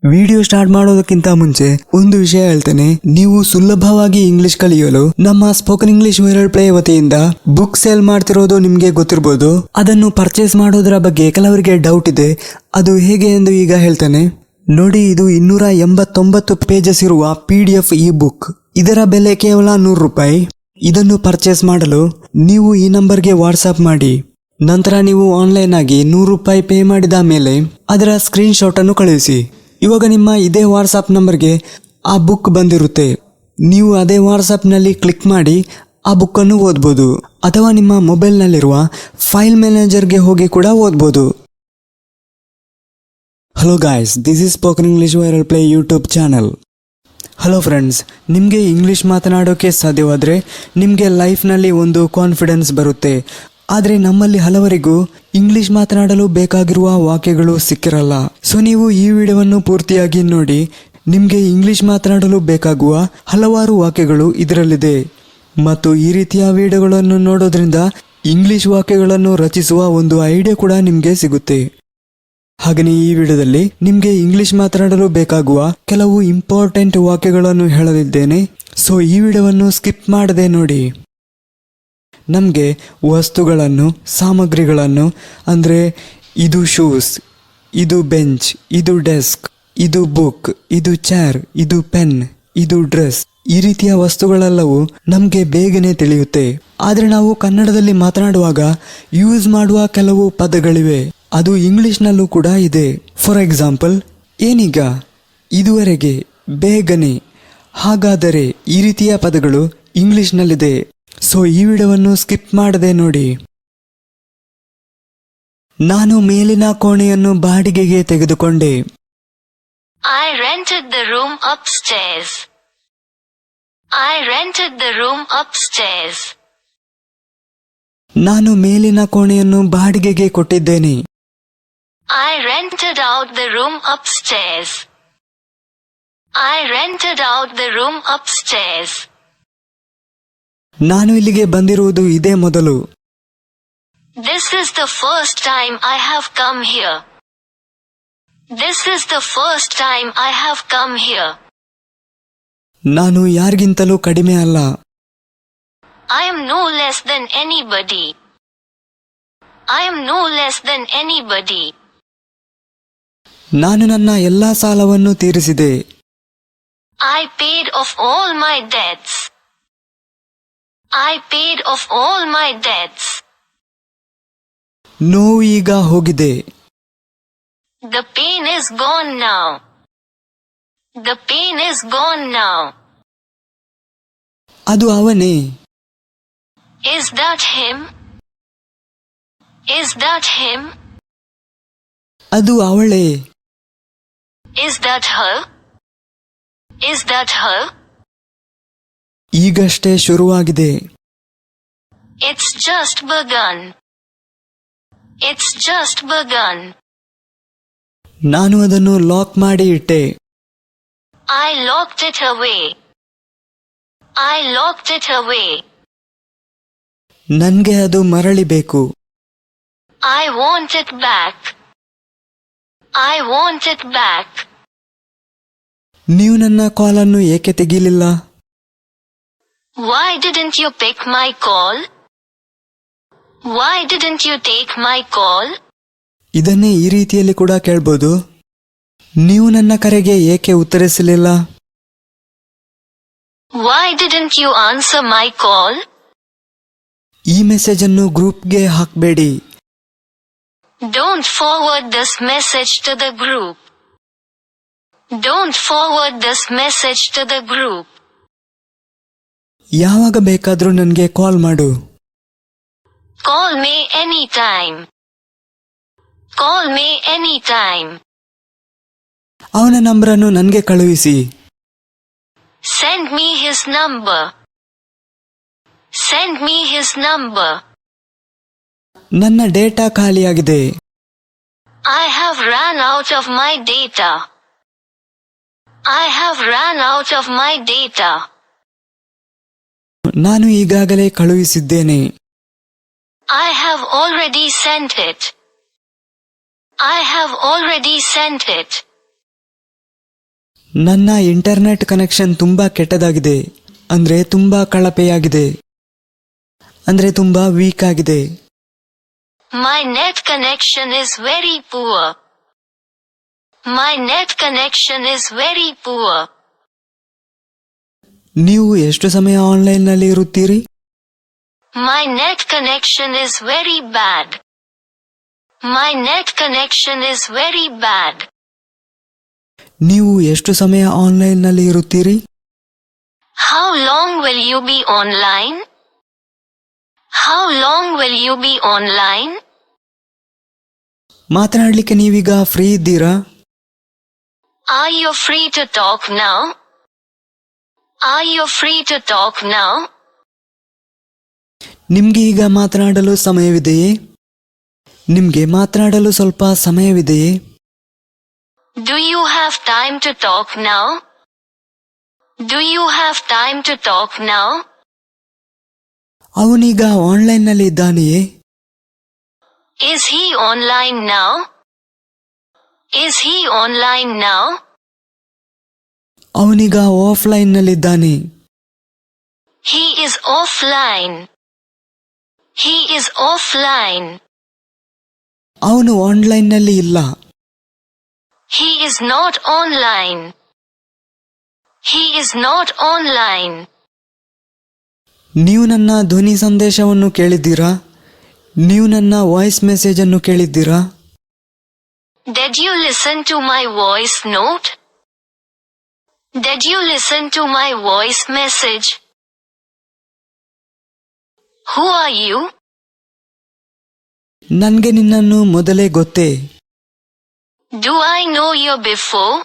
Video start ಮಾಡೋದಕ್ಕಿಂತ ಮುಂಚೆ ಒಂದು ವಿಷಯ ಹೇಳ್ತೇನೆ. ನೀವು ಸುಲಭವಾಗಿ ಇಂಗ್ಲಿಷ್ ಕಲಿಯಲು ನಮ್ಮ ಸ್ಪೋಕನ್ ಇಂಗ್ಲಿಷ್ ವೈರಲ್ ಪ್ಲೇ ವತಿಯಿಂದ ಬುಕ್ ಸೇಲ್ ಮಾಡ್ತಿರೋದು ನಿಮ್ಗೆ ಗೊತ್ತಿರಬಹುದು. ಅದನ್ನು ಪರ್ಚೇಸ್ ಮಾಡೋದರ ಬಗ್ಗೆ ಕೆಲವರಿಗೆ ಡೌಟ್ ಇದೆ. ಅದು ಹೇಗೆ ಎಂದು ಈಗ ಹೇಳ್ತೇನೆ ನೋಡಿ. ಇದು 289 ಪೇಜಸ್ ಇರುವ PDF ಇ ಬುಕ್. ಇದರ ಬೆಲೆ ಕೇವಲ 100 ರೂಪಾಯಿ. ಇದನ್ನು ಪರ್ಚೇಸ್ ಮಾಡಲು ನೀವು ಈ ನಂಬರ್ಗೆ ವಾಟ್ಸ್ಆಪ್ ಮಾಡಿ. ನಂತರ ನೀವು ಆನ್ಲೈನ್ ಆಗಿ 100 ರೂಪಾಯಿ ಪೇ ಮಾಡಿದ ಮೇಲೆ ಅದರ ಸ್ಕ್ರೀನ್ ಶಾಟ್ ಅನ್ನು ಕಳುಹಿಸಿ. ಇವಾಗ ನಿಮ್ಮ ಇದೇ ವಾಟ್ಸಪ್ ನಂಬರ್ಗೆ ಆ ಬುಕ್ ಬಂದಿರುತ್ತೆ. ನೀವು ಅದೇ ವಾಟ್ಸಪ್ನಲ್ಲಿ ಕ್ಲಿಕ್ ಮಾಡಿ ಆ ಬುಕ್ಕನ್ನು ಓದ್ಬೋದು, ಅಥವಾ ನಿಮ್ಮ ಮೊಬೈಲ್ನಲ್ಲಿರುವ ಫೈಲ್ ಮ್ಯಾನೇಜರ್ಗೆ ಹೋಗಿ ಕೂಡ ಓದ್ಬೋದು. Hello guys, this is spoken English viral play YouTube channel. Hello friends, ನಿಮಗೆ ಇಂಗ್ಲಿಷ್ ಮಾತನಾಡೋಕೆ ಸಾಧ್ಯವಾದರೆ ನಿಮಗೆ ಲೈಫ್ನಲ್ಲಿ ಒಂದು ಕಾನ್ಫಿಡೆನ್ಸ್ ಬರುತ್ತೆ. ಆದರೆ ನಮ್ಮಲ್ಲಿ ಹಲವರಿಗೂ ಇಂಗ್ಲಿಷ್ ಮಾತನಾಡಲು ಬೇಕಾಗಿರುವ ವಾಕ್ಯಗಳು ಸಿಕ್ಕಿರಲ್ಲ. ಸೊ ನೀವು ಈ ವಿಡಿಯೋವನ್ನು ಪೂರ್ತಿಯಾಗಿ ನೋಡಿ. ನಿಮಗೆ ಇಂಗ್ಲಿಷ್ ಮಾತನಾಡಲು ಬೇಕಾಗುವ ಹಲವಾರು ವಾಕ್ಯಗಳು ಇದರಲ್ಲಿದೆ. ಮತ್ತು ಈ ರೀತಿಯ ವಿಡಿಯೋಗಳನ್ನು ನೋಡೋದ್ರಿಂದ ಇಂಗ್ಲಿಷ್ ವಾಕ್ಯಗಳನ್ನು ರಚಿಸುವ ಒಂದು ಐಡಿಯಾ ಕೂಡ ನಿಮಗೆ ಸಿಗುತ್ತೆ. ಹಾಗೆಯೇ ಈ ವಿಡಿಯೋದಲ್ಲಿ ನಿಮಗೆ ಇಂಗ್ಲಿಷ್ ಮಾತನಾಡಲು ಬೇಕಾಗುವ ಕೆಲವು ಇಂಪಾರ್ಟೆಂಟ್ ವಾಕ್ಯಗಳನ್ನು ಹೇಳಲಿದ್ದೇನೆ. ಸೊ ಈ ವಿಡಿಯೋವನ್ನು ಸ್ಕಿಪ್ ಮಾಡದೆ ನೋಡಿ. ನಮಗೆ ವಸ್ತುಗಳನ್ನು, ಸಾಮಗ್ರಿಗಳನ್ನು, ಅಂದರೆ ಇದು ಶೂಸ್, ಇದು ಬೆಂಚ್, ಇದು ಡೆಸ್ಕ್, ಇದು ಬುಕ್, ಇದು ಚೇರ್, ಇದು ಪೆನ್, ಇದು ಡ್ರೆಸ್, ಈ ರೀತಿಯ ವಸ್ತುಗಳೆಲ್ಲವೂ ನಮಗೆ ಬೇಗನೆ ತಿಳಿಯುತ್ತೆ. ಆದರೆ ನಾವು ಕನ್ನಡದಲ್ಲಿ ಮಾತನಾಡುವಾಗ ಯೂಸ್ ಮಾಡುವ ಕೆಲವು ಪದಗಳಿವೆ. ಅದು ಇಂಗ್ಲಿಷ್ನಲ್ಲೂ ಕೂಡ ಇದೆ. ಫಾರ್ ಎಕ್ಸಾಂಪಲ್, ಏನೀಗ, ಇದುವರೆಗೆ, ಬೇಗನೆ, ಹಾಗಾದರೆ, ಈ ರೀತಿಯ ಪದಗಳು ಇಂಗ್ಲಿಷ್ನಲ್ಲಿದೆ. ಸೊ ಈ ವಿಡಿಯೋವನ್ನು ಸ್ಕಿಪ್ ಮಾಡದೆ ನೋಡಿ. ನಾನು ಮೇಲಿನ ಕೋಣೆಯನ್ನು ಬಾಡಿಗೆಗೆ ತೆಗೆದುಕೊಂಡೆ. I rented the room upstairs. I rented the room upstairs. ನಾನು ಮೇಲಿನ ಕೋಣೆಯನ್ನು ಬಾಡಿಗೆಗೆ ಕೊಟ್ಟಿದ್ದೇನೆ. I rented out the room upstairs. I rented out the room upstairs. ನಾನು ಇಲ್ಲಿಗೆ ಬಂದಿರುವುದು ಇದೇ ಮೊದಲು. This is the first time I have come here. This is the first time I have come here. ನಾನು ಯಾರಿಗಿಂತಲೂ ಕಡಿಮೆ ಅಲ್ಲ. I am no less than anybody. I am no less than anybody. ನಾನು ನನ್ನ ಎಲ್ಲಾ ಸಾಲವನ್ನು ತೀರಿಸಿದೆ. I paid off all my debts. I paid off all my debts. ನೋವು ಈಗ ಹೋಗಿದೆ. The pain is gone now. The pain is gone now. ಅದು ಅವನೇ. Is that him? Is that him? ಅದು ಅವಳೇ. Is that her? Is that her? ಈಗಷ್ಟೇ ಶುರುವಾಗಿದೆ. It's just begun. It's just begun. ನಾನು ಅದನ್ನು ಲಾಕ್ ಮಾಡಿ ಇಟ್ಟೆ. I locked it away. I locked it away. ನನ್ಗೆ ಅದು ಮರಳಿ ಬೇಕು. I want it back. I want it back. ನೀವು ನನ್ನ ಕಾಲನ್ನು ಏಕೆ ತೆಗೀಲಿಲ್ಲ? Why didn't you pick my call? Why didn't you take my call? ಇದನ್ನೇ ಈ ರೀತಿಯಲ್ಲಿ ಕೂಡ ಕೇಳ್ಬೋದು. ನೀವು ನನ್ನ ಕರೆಗೆ ಏಕೆ ಉತ್ತರಿಸಲಿಲ್ಲ? Why didn't you answer my call? ಈ ಮೆಸೇಜ್ ಅನ್ನು ಗ್ರೂಪ್ಗೆ ಹಾಕಬೇಡಿ. Don't forward this message to the group. Don't forward this message to the group. ಯಾವಾಗ ಬೇಕಾದ್ರೂ ನನಗೆ ಕಾಲ್ ಮಾಡು. Call me anytime. Call me anytime. ಅವನ ನಂಬರನ್ನು ನನಗೆ ಕಳುಹಿಸಿ. Send me his number. Send me his number. ನನ್ನ ಡೇಟಾ ಖಾಲಿಯಾಗಿದೆ. I have ran out of my data. I have ran out of my data. ನಾನು ಈಗಾಗಲೇ ಕಳುಹಿಸಿದ್ದೇನೆ. I have already sent it. I have already sent it. ನನ್ನ internet connection ತುಂಬಾ ಕೆಟ್ಟದಾಗಿದೆ. ಅಂದ್ರೆ ತುಂಬಾ ಕಳಪೆಯಾಗಿದೆ. ಅಂದ್ರೆ ತುಂಬಾ ವೀಕ್ ಆಗಿದೆ. My net connection is very poor. My net connection is very poor. ನೀವು ಎಷ್ಟು ಸಮಯ ಆನ್ಲೈನ್ನಲ್ಲಿ ಇರುತ್ತೀರಿ? My net connection is very bad. My net connection is very bad. ನೀವು ಎಷ್ಟು ಸಮಯ ಆನ್ಲೈನ್ನಲ್ಲಿ ಇರುತ್ತೀರಿ? How long will you be online? How long will you be online? ಮಾತನಾಡ್ಲಿಕ್ಕೆ ನೀವೀಗ ಫ್ರೀ ಇದ್ದೀರಾ? Are you free to talk now? Are you free to talk now? ನಿಮ್ಗೆ ಈಗ ಮಾತನಾಡಲು ಸಮಯವಿದೆಯೇ? ನಿಮ್ಗೆ ಮಾತನಾಡಲು ಸ್ವಲ್ಪ ಸಮಯವಿದೆಯೇ? Do you have time to talk now? Do you have time to talk now? ಅವನೀಗ ಆನ್ಲೈನ್ನಲ್ಲಿ ಇದ್ದಾನೆಯೇ? Is he online now? Is he online now? ಅವನೀಗ ಆಫ್ಲೈನ್ನಲ್ಲಿದ್ದಾನೆ. He is offline. He is offline. ಅವನು ಆನ್ಲೈನ್ನಲ್ಲಿ ಇಲ್ಲ. He is not online. He is not online. ನೀವು ನನ್ನ ಧ್ವನಿ ಸಂದೇಶವನ್ನು ಕೇಳಿದ್ದೀರಾ? ನೀವು ನನ್ನ ವಾಯ್ಸ್ ಮೆಸೇಜ್ ಅನ್ನು ಕೇಳಿದ್ದೀರಾ? Did you listen to my voice note? Did you listen to my voice message? Who are you? ನನ್ಗೆ ನಿನ್ನನ್ನು ಮೊದಲೇ ಗೊತ್ತೇ. Do I know you before?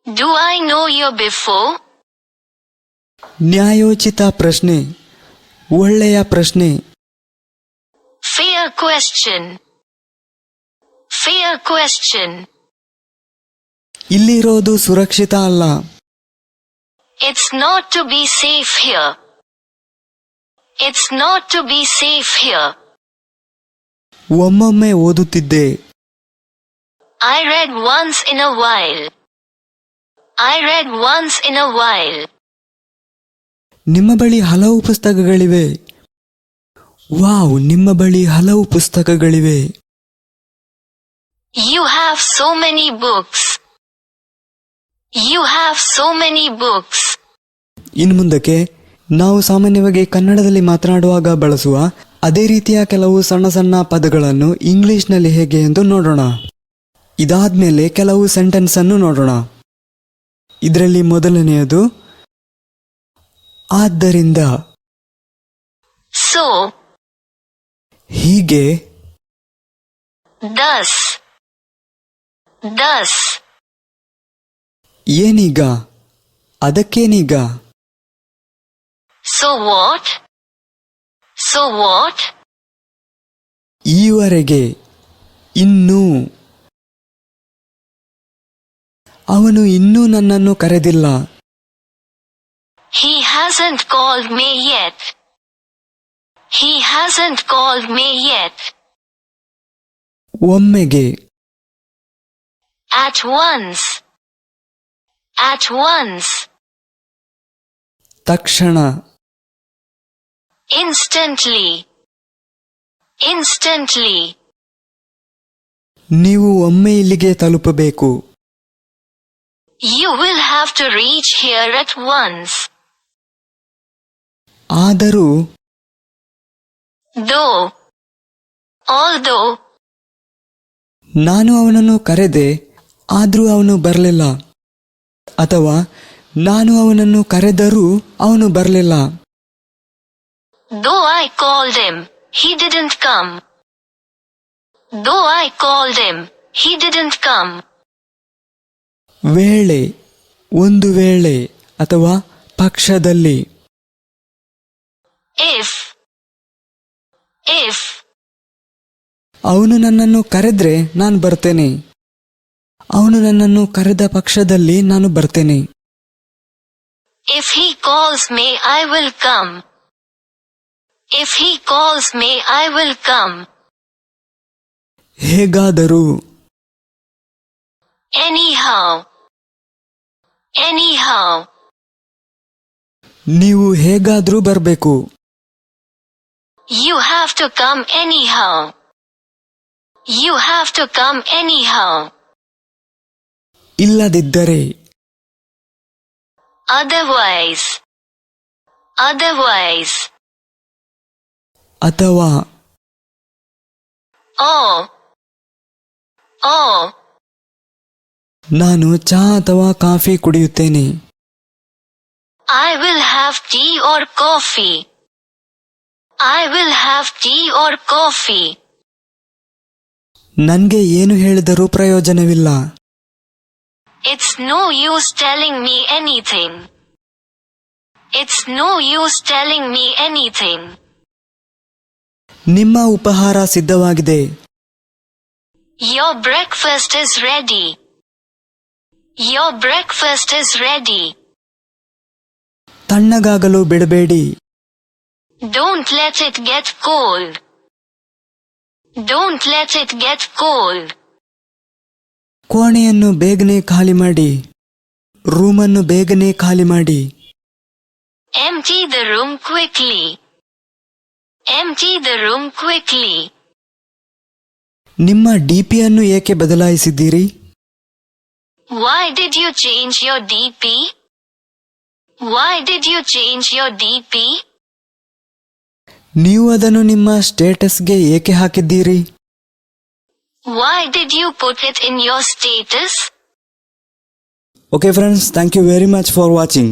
Do I know you before? ನ್ಯಾಯೋಚಿತ ಪ್ರಶ್ನೆ, ಒಳ್ಳೆಯ ಪ್ರಶ್ನೆ. Fair question. Fair question. ಇಲ್ಲಿರೋದು ಸುರಕ್ಷಿತ ಅಲ್ಲ. It's not to be safe here. It's not to be safe here. ಒಮ್ಮೊಮ್ಮೆ ಓದುತ್ತಿದ್ದೆ. I read once in a while. I read once in a while. ನಿಮ್ಮ ಬಳಿ ಹಲವು ಪುಸ್ತಕಗಳಿವೆ. ವಾವ್, ನಿಮ್ಮ ಬಳಿ ಹಲವು ಪುಸ್ತಕಗಳಿವೆ. You have so many books. You have so many books. ಇನ್ನು ಮುಂದಕ್ಕೆ ನಾವು ಸಾಮಾನ್ಯವಾಗಿ ಕನ್ನಡದಲ್ಲಿ ಮಾತನಾಡುವಾಗ ಬಳಸುವ ಅದೇ ರೀತಿಯ ಕೆಲವು ಸಣ್ಣ ಸಣ್ಣ ಪದಗಳನ್ನು ಇಂಗ್ಲಿಷ್ನಲ್ಲಿ ಹೇಗೆ ಎಂದು ನೋಡೋಣ. ಇದಾದ್ಮೇಲೆ ಕೆಲವು ಸೆಂಟೆನ್ಸ್ ಅನ್ನು ನೋಡೋಣ. ಇದರಲ್ಲಿ ಮೊದಲನೆಯದು ಆದ್ದರಿಂದ. So. ಹೀಗೆ. Thus. Thus. ಏನೀಗ? ಅದಕ್ಕೇನೀಗ? So what? So what? ಈವರೆಗೆ. ಇನ್ನೂ. ಅವನು ಇನ್ನೂ ನನ್ನನ್ನು ಕರೆದಿಲ್ಲ. He hasn't called me yet. He hasn't called me yet. ಒಮ್ಮೆಗೆ. At once. At once. ತಕ್ಷಣ. Instantly. Instantly. ನೀವು ಒಮ್ಮೆ ಇಲ್ಲಿಗೆ ತಲುಪಬೇಕು. You will have to reach here at once. ಆದರೂ. Though. Although. ನಾನು ಅವನನ್ನು ಕರೆದೆ, ಆದರೂ ಅವನು ಬರಲಿಲ್ಲ. ಅಥವಾ ನಾನು ಅವನನ್ನು ಕರೆದರೂ ಅವನು ಬರಲಿಲ್ಲ. Though I called him, he didn't come. Though I called him, he didn't come. ವೇಳೆ, ಒಂದು ವೇಳೆ ಅಥವಾ ಪಕ್ಷದಲ್ಲಿ. If. If. ಅವನು ನನ್ನನ್ನು ಕರೆದ್ರೆ ನಾನು ಬರ್ತೇನೆ. ಅವನು ನನ್ನನ್ನು ಕರೆದ ಪಕ್ಷದಲ್ಲಿ ನಾನು ಬರ್ತೇನೆ. If he calls me, I will come. If he calls me, I will come. ಹೇಗಾದರೂ. Anyhow. Anyhow. ನೀವು ಹೇಗಾದ್ರೂ ಬರಬೇಕು. You have to come anyhow. You have to come anyhow. ಇಲ್ಲದಿದ್ದರೆ. Otherwise. Otherwise. ಅಥವಾ. Or. Or. ನಾನು ಚಹಾ ಅಥವಾ coffee ಕುಡಿಯುತ್ತೇನೆ. I will have tea or coffee. I will have tea or coffee. ನನ್ಗೆ ಏನು ಹೇಳಿದರೂ ಪ್ರಯೋಜನವಿಲ್ಲ. It's no use telling me anything. It's no use telling me anything. ನಿಮ್ಮ ಉಪಹಾರ ಸಿದ್ಧವಾಗಿದೆ. Your breakfast is ready. Your breakfast is ready. ತಣ್ಣಗಾಗಲು ಬಿಡಬೇಡಿ. Don't let it get cold. Don't let it get cold. ಕೋಣೆಯನ್ನು ಬೇಗನೆ ಖಾಲಿ ಮಾಡಿ. ರೂಮನ್ನು ಬೇಗನೆ ಖಾಲಿ ಮಾಡಿ. Empty the room quickly. Empty the room quickly. ನಿಮ್ಮ ಡಿಪಿಯನ್ನು ಏಕೆ ಬದಲಾಯಿಸಿದ್ದೀರಿ? Why did you change your DP? Why did you change your DP? ನೀವು ಅದನ್ನು ನಿಮ್ಮ ಸ್ಟೇಟಸ್ಗೆ ಏಕೆ ಹಾಕಿದ್ದೀರಿ? Why did you put it in your status? Okay friends, thank you very much for watching.